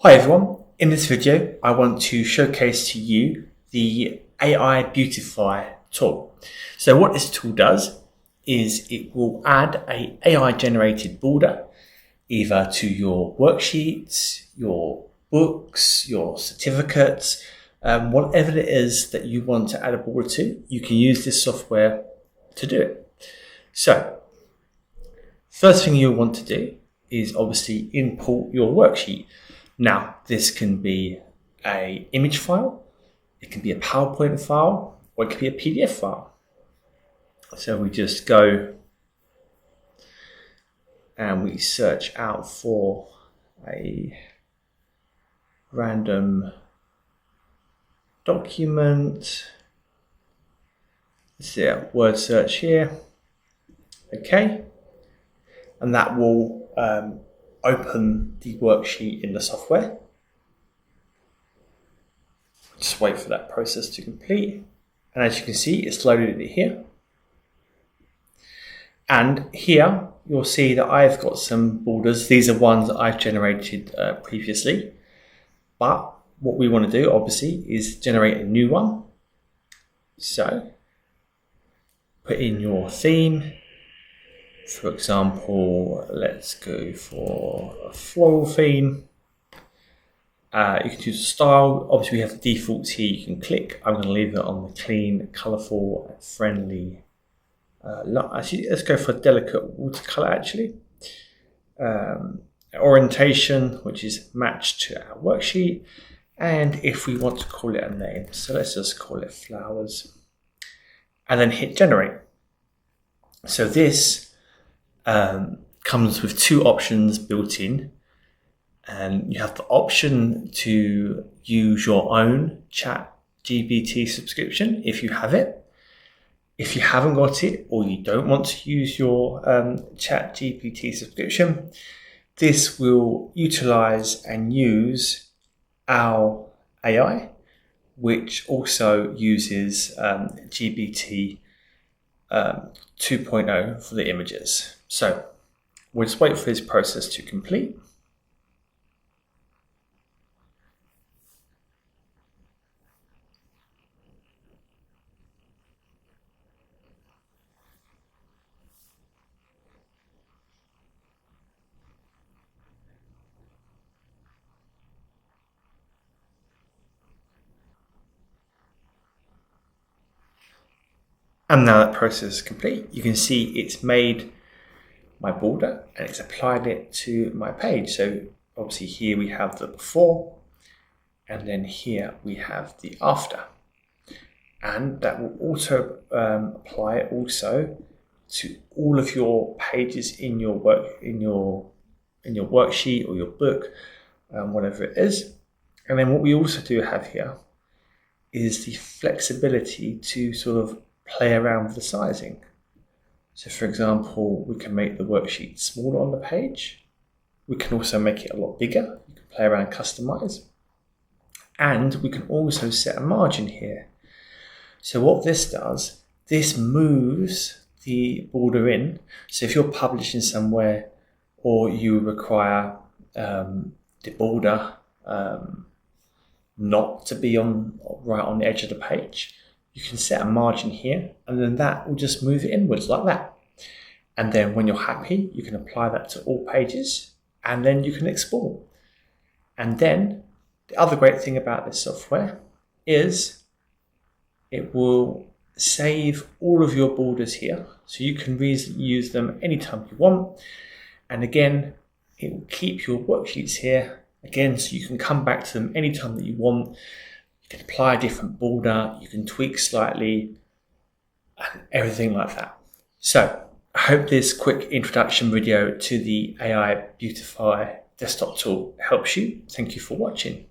Hi everyone, in this video I want to showcase to you the AI Beautify tool. So what this tool does is it will add an AI generated border either to your worksheets, your books, your certificates, whatever it is that you want to add a border to, you can use this software to do it. So first thing you'll want to do is obviously import your worksheet. Now, this can be an image file, it can be a PowerPoint file, or it could be a PDF file. So we just go and we search out for a random document. Let's see a word search here. Okay. And that will open the worksheet in the software. Just wait for that process to complete. And as you can see, it's loaded it here. And here you'll see that I've got some borders. These are ones that I've generated previously. But what we want to do, obviously, is generate a new one. So put in your theme. For example, let's go for a floral theme. You can choose a style. Obviously, we have the defaults here. You can click. I'm going to leave it on the clean, colourful, and friendly. Actually, let's go for a delicate watercolour. Actually, orientation, which is matched to our worksheet, and if we want to call it a name, so let's just call it flowers, and then hit generate. So this comes with two options built in, and you have the option to use your own ChatGPT subscription if you have it. If you haven't got it, or you don't want to use your ChatGPT subscription, this will utilize and use our AI, which also uses GPT 2.0 for the images. So we'll just wait for this process to complete. And now that process is complete, you can see it's made my border and it's applied it to my page. So obviously here we have the before, and then here we have the after. And that will also apply also to all of your pages in your worksheet or your book, whatever it is. And then what we also do have here is the flexibility to sort of play around with the sizing. So for example, we can make the worksheet smaller on the page. We can also make it a lot bigger. You can play around, customize. And we can also set a margin here. So what this does, this moves the border in. So if you're publishing somewhere or you require the border not to be right on the edge of the page, you can set a margin here, and then that will just move it inwards like that. And then when you're happy, you can apply that to all pages, and then you can export. And then the other great thing about this software is it will save all of your borders here, so you can use them anytime you want. And again, it will keep your worksheets here again, so you can come back to them anytime that you want. You can apply a different border, you can tweak slightly, and everything like that. So I hope this quick introduction video to the AI Beautify desktop tool helps you. Thank you for watching.